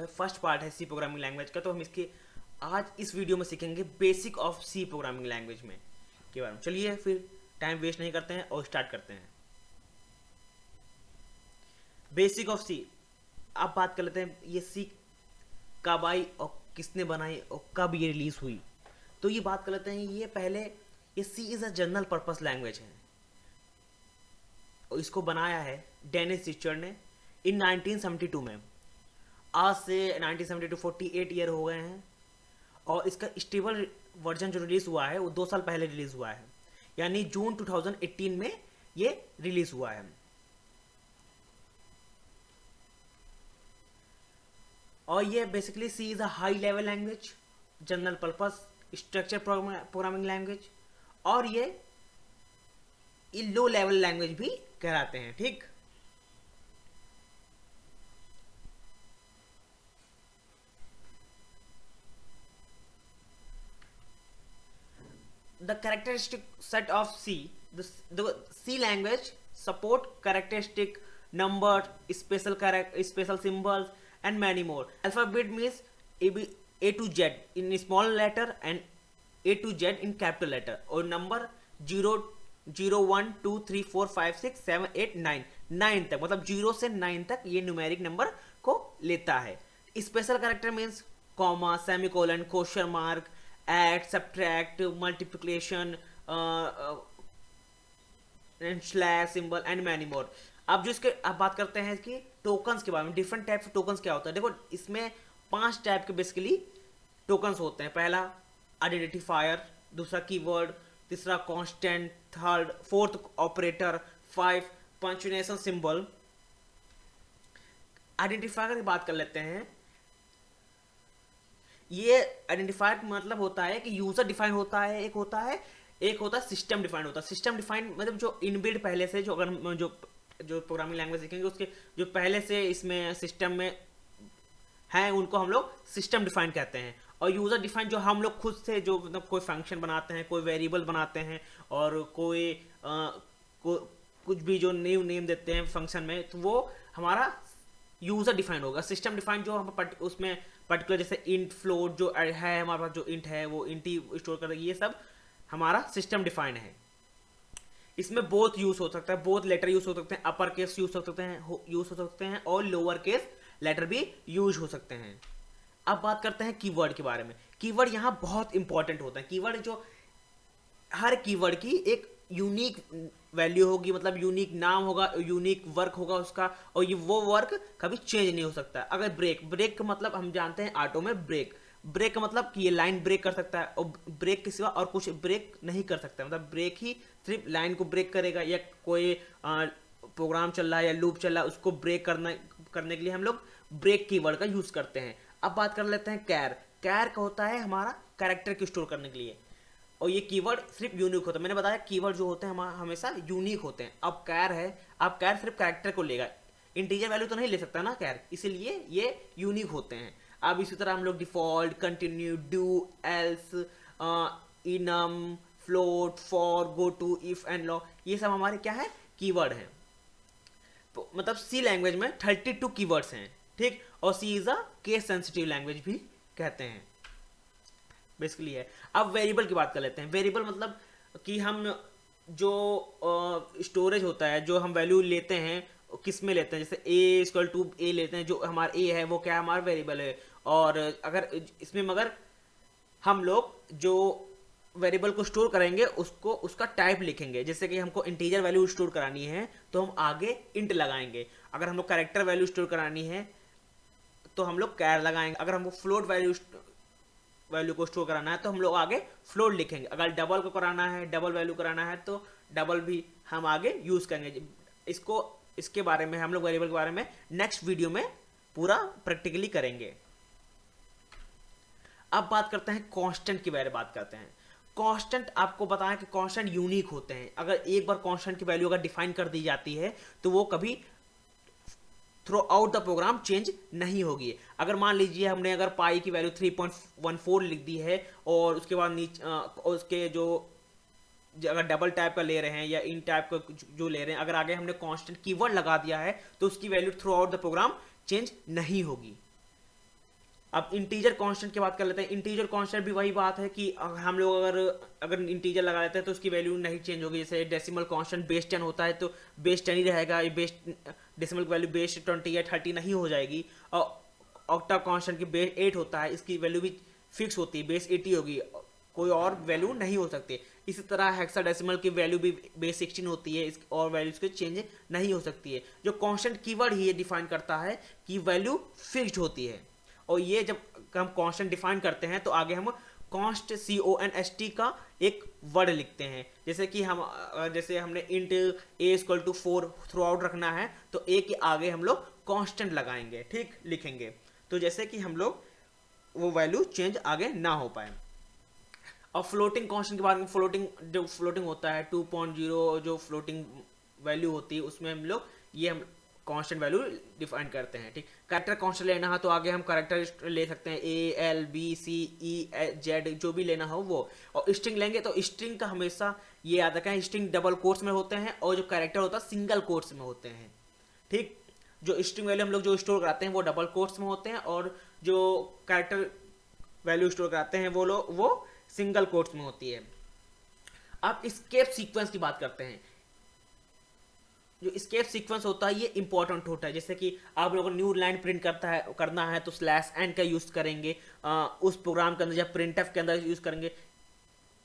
है, first part है सी programming language का। तो हम इसके आज इस वीडियो में सीखेंगे basic of C programming language में के बारे में। चलिए फिर टाइम वेस्ट नहीं करते हैं और स्टार्ट करते हैं। बेसिक ऑफ सी, अब बात कर लेते हैं ये सी कब आई और किसने बनाई और कब ये रिलीज हुई। तो ये बात कर लेते हैं, ये पहले ये C is a general purpose language है और इसको बनाया है डेनिस रिचर्ड ने इन 1972 में। आज से 1972 48 ईयर हो गए हैं और इसका स्टेबल वर्जन जो रिलीज़ हुआ है वो 2 साल पहले रिलीज़ हुआ है, यानी जून 2018 में ये रिलीज़ हुआ है। और ये basically C is a high level language, general purpose structure programming language, और ये लो लेवल लैंग्वेज भी कहलाते हैं। ठीक, the characteristic set of C, the C language support characteristic numbers, special symbols and many more. Alphabet means A to Z in small letter and A to Z in capital letter, और number 0 0 1 2 3 4 5 6 7 8 9 तक, मतलब 0 से 9 तक ये numeric number को लेता है। Special character means comma, semicolon, question mark, add, subtract, multiplication, slash symbol and many more. अब जो इसके अब बात करते हैं कि टोकन्स के बारे में, डिफरेंट टाइप्स ऑफ टोकन्स क्या होता है। देखो इसमें 5 टाइप के बेसिकली टोकन्स होते हैं। पहला आइडेंटिफायर, दूसरा कीवर्ड, तीसरा constant, third fourth operator, 5 punctuation symbol. Identifier की बात कर लेते हैं। ये आइडेंटिफायर मतलब होता है कि यूजर डिफाइन होता है, एक होता है सिस्टम डिफाइंड होता है। सिस्टम डिफाइंड मतलब जो इनबिल्ड पहले से, जो अगर जो प्रोग्रामिंग लैंग्वेज सीखेंगे उसके जो पहले से इसमें सिस्टम में हैं उनको हम लोग सिस्टम डिफाइन कहते हैं। और यूजर डिफाइन जो हम लोग खुद से जो मतलब कोई फंक्शन बनाते हैं, कोई वेरिएबल बनाते हैं और कुछ भी जो न्यू नेम देते हैं फंक्शन में, तो वो हमारा यूजर डिफाइन होगा। सिस्टम डिफाइन जो हम उसमें पर्टिकुलर जैसे इंट, फ्लोट जो है हमारे पास, जो इंट है वो इंट ही स्टोर कर, ये सब हमारा सिस्टम डिफाइन है। इसमें बोथ यूज हो सकता है, बोथ लेटर यूज हो सकते हैं, अपर केस यूज हो सकते हैं और लोअर केस लेटर भी यूज हो सकते हैं। अब बात करते हैं कीवर्ड के बारे में। कीवर्ड यहाँ बहुत इंपॉर्टेंट होता है। कीवर्ड जो हर कीवर्ड की एक यूनिक वैल्यू होगी, मतलब यूनिक नाम होगा, यूनिक वर्क होगा उसका, और ये वो वर्क कभी चेंज नहीं हो सकता। अगर ब्रेक का मतलब हम जानते हैं ऑटो में ब्रेक का मतलब कि ये लाइन ब्रेक कर सकता है और ब्रेक के सिवा और कुछ ब्रेक नहीं कर सकता। मतलब ब्रेक ही सिर्फ लाइन को ब्रेक करेगा, या कोई प्रोग्राम चल रहा है या लूप चल रहा है उसको ब्रेक करने के लिए हम लोग ब्रेक कीवर्ड का यूज करते हैं। अब बात कर लेते हैं कैर का होता है हमारा कैरेक्टर को स्टोर करने के लिए, और ये कीवर्ड सिर्फ यूनिक होता है। मैंने बताया कीवर्ड जो होते हैं हमेशा यूनिक होते हैं। अब कैर सिर्फ कैरेक्टर को लेगा, इंटीजर वैल्यू तो नहीं ले सकता ना कैर, इसीलिए ये यूनिक होते हैं। अब इसी तरह हम लोग default, continue, do, else, enum, float, for, go to, if and लॉ, ये सब हमारे क्या है, कीवर्ड हैं। तो मतलब सी लैंग्वेज में 32 कीवर्ड्स हैं। ठीक, और C is a case sensitive language भी कहते हैं बेसिकली है। अब वेरिएबल की बात कर लेते हैं। वेरिएबल मतलब कि हम जो स्टोरेज होता है, जो हम वैल्यू लेते हैं किस में लेते हैं, जैसे ए इक्वल टू ए लेते हैं, जो हमारा ए है वो क्या हमारा वेरिएबल है। और अगर इसमें मगर हम लोग जो वेरिएबल को स्टोर करेंगे उसका टाइप लिखेंगे। जैसे कि हमको इंटीजर वैल्यू स्टोर करानी है तो हम आगे इंट लगाएंगे, अगर हम लोग कैरेक्टर वैल्यू स्टोर करानी है तो हम लोग कैर लगाएंगे, अगर हमको फ्लोट वैल्यू को स्टोर कराना है तो हम लोग आगे फ्लोट लिखेंगे, अगर डबल को कराना है, डबल वैल्यू कराना है तो डबल भी हम आगे यूज करेंगे। इसके बारे में हम लोग वेरिएबल के बारे में नेक्स्ट वीडियो में पूरा प्रैक्टिकली करेंगे। अब बात करते हैं कांस्टेंट के बारे में बात करते हैं। कांस्टेंट आपको बताया कि कांस्टेंट यूनिक होते हैं। अगर एक बार कांस्टेंट की वैल्यू अगर डिफाइन कर दी जाती है तो वो कभी throughout the program change नहीं होगी। अगर मान लीजिए हमने अगर पाई की वैल्यू 3.14 लिख दी है और उसके बाद उसके जो अगर डबल टाइप का ले रहे हैं या इन टाइप का जो ले रहे हैं, अगर आगे हमने कांस्टेंट कीवर्ड लगा दिया है तो उसकी value throughout the program change नहीं होगी। अब इंटीजर कांस्टेंट की बात कर लेते हैं। इंटीजर कांस्टेंट भी वही बात है कि हम लोग अगर इंटीजर लगा लेते हैं तो उसकी वैल्यू नहीं चेंज होगी। जैसे डेसिमल कांस्टेंट बेस 10 होता है तो बेस 10 ही रहेगा, ये बेस डेसिमल की वैल्यू बेस 20 या 30 नहीं हो जाएगी। और ऑक्टा कांस्टेंट की बेस 8 होता है, इसकी वैल्यू भी फिक्स होती है, बेस 80 होगी, कोई और वैल्यू नहीं हो सकती। इसी तरह हेक्साडेसिमल की वैल्यू भी बेस 16 होती है, और वैल्यू इसकी चेंज नहीं हो सकती है। जो कांस्टेंट कीवर्ड ही ये डिफाइन करता है कि वैल्यू फिक्स्ड होती है। और ये जब हम कांस्टेंट डिफाइन करते हैं तो आगे हम कॉन्स्ट CONST का एक वर्ड लिखते हैं। जैसे कि जैसे हमने इंट a=4 थ्रू आउट रखना है तो a के आगे हम लोग कांस्टेंट लगाएंगे, ठीक, लिखेंगे, तो जैसे कि हम लोग वो वैल्यू चेंज आगे ना हो पाए। और फ्लोटिंग कांस्टेंट के बारे में, जो फ्लोटिंग होता है 2.0 जो फ्लोटिंग वैल्यू होती है उसमें हम कांस्टेंट वैल्यू डिफाइन करते हैं, ठीक। कैरेक्टर कांस्टेंट लेना है तो आगे हम कैरेक्टर ले सकते हैं A L B C E Z जो भी लेना हो वो। और स्ट्रिंग लेंगे तो स्ट्रिंग का हमेशा ये याद रखें, स्ट्रिंग डबल कोट्स में होते हैं और जो कैरेक्टर होता है सिंगल कोट्स में होते हैं, ठीक। जो स्ट्रिंग वैल्यू हम लोग जो स्टोर कराते हैं वो डबल कोट्स में होते हैं और जो कैरेक्टर वैल्यू स्टोर कराते हैं वो सिंगल कोट्स में होती है। अब एस्केप सीक्वेंस की बात करते हैं। जो एस्केप सीक्वेंस होता है ये इंपॉर्टेंट होता है। जैसे कि आप लोगों को न्यू लाइन प्रिंट करना है तो /n का यूज करेंगे उस प्रोग्राम के अंदर या प्रिंटफ के अंदर यूज करेंगे।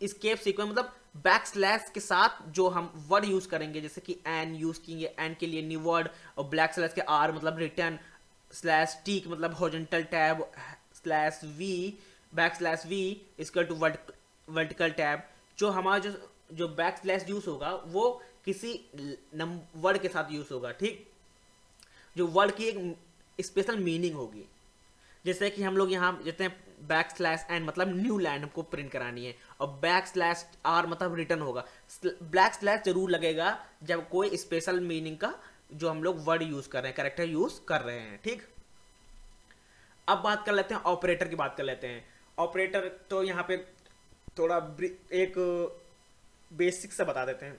एस्केप सीक्वेंस मतलब बैकस्लैश के साथ जो हम वर्ड यूज करेंगे, जैसे कि एन यूज किए, एन के लिए न्यू वर्ड, और बैकस्लैश के आर मतलब रिटर्न, /t मतलब horizontal tab, /v \v equal to vertical tab. जो हमारा जो बैकस्लैश यूज होगा वो किसी वर्ड के साथ यूज होगा, ठीक, जो वर्ड की एक स्पेशल मीनिंग होगी। जैसे कि हम लोग यहाँ जैसे \n मतलब न्यू लाइन हमको प्रिंट करानी है और \r मतलब रिटर्न होगा। / जरूर लगेगा जब कोई स्पेशल मीनिंग का जो हम लोग वर्ड यूज कर रहे हैं, कैरेक्टर यूज कर रहे हैं, ठीक। अब बात कर लेते हैं ऑपरेटर की बात कर लेते हैं। ऑपरेटर तो यहाँ पे थोड़ा एक बेसिक सा बता देते हैं।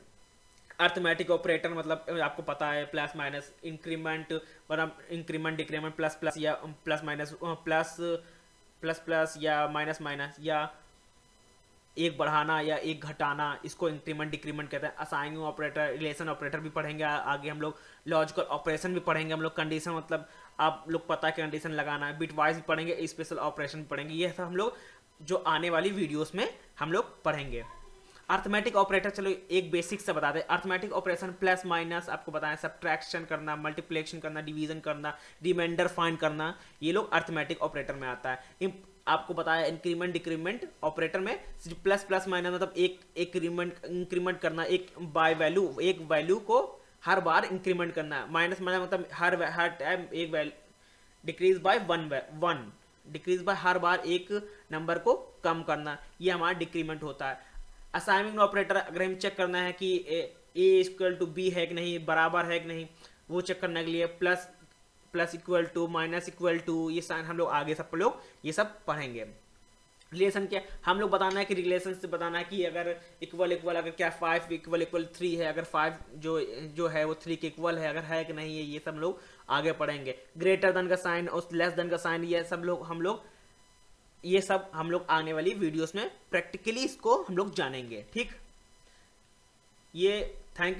अर्थमेटिक ऑपरेटर मतलब आपको पता है प्लस माइनस, इंक्रीमेंट मतलब इंक्रीमेंट डिक्रीमेंट, प्लस प्लस या प्लस माइनस, प्लस प्लस या माइनस माइनस, या एक बढ़ाना या एक घटाना, इसको इंक्रीमेंट डिक्रीमेंट कहते हैं। असाइनिंग ऑपरेटर, रिलेशन ऑपरेटर भी पढ़ेंगे आगे हम लोग, लॉजिकल ऑपरेशन भी पढ़ेंगे हम लोग, कंडीशन मतलब आप लोग पता है कि कंडीशन लगाना है, बिट वाइज भी पढ़ेंगे, स्पेशल ऑपरेशन पढ़ेंगे। ये सब हम लोग जो आने वाली वीडियोस में हम लोग पढ़ेंगे। अर्थमेटिक ऑपरेटर चलो एक बेसिक से बता दें। अर्थमेटिक ऑपरेशन प्लस माइनस आपको बताएं, सब्ट्रैक्शन करना, मल्टीप्लिकेशन करना, डिवीजन करना, रिमाइंडर फाइंड करना, ये लोग अर्थमेटिक ऑपरेटर में आता है। आपको बताया इंक्रीमेंट डिक्रीमेंट ऑपरेटर में प्लस प्लस माइनस मतलब एक इंक्रीमेंट करना, एक वैल्यू को हर बार इंक्रीमेंट करना। माइनस माइनस मतलब हर टाइम एक value decrease by one, decrease by हर बार एक नंबर को कम करना, ये हमारा डिक्रीमेंट होता है। असाइनिंग ऑपरेटर अगर हम चेक करना है कि A=B है कि नहीं, बराबर है कि नहीं, वो चेक करने के लिए plus equal to, minus equal to, ये साइन हम लोग आगे सब लोग ये सब पढ़ेंगे। रिलेशन क्या हम लोग बताना है कि रिलेशन से बताना है कि अगर इक्वल अगर क्या 5 इक्वल 3 है, अगर 5 जो है वो 3 के इक्वल है, अगर है कि नहीं है, ये सब लोग आगे पढ़ेंगे। ग्रेटर देन का साइन और लेस देन का साइन, ये सब हम लोग आने वाली वीडियोस में प्रैक्टिकली इसको हम लोग जानेंगे, ठीक। ये थैंक यू।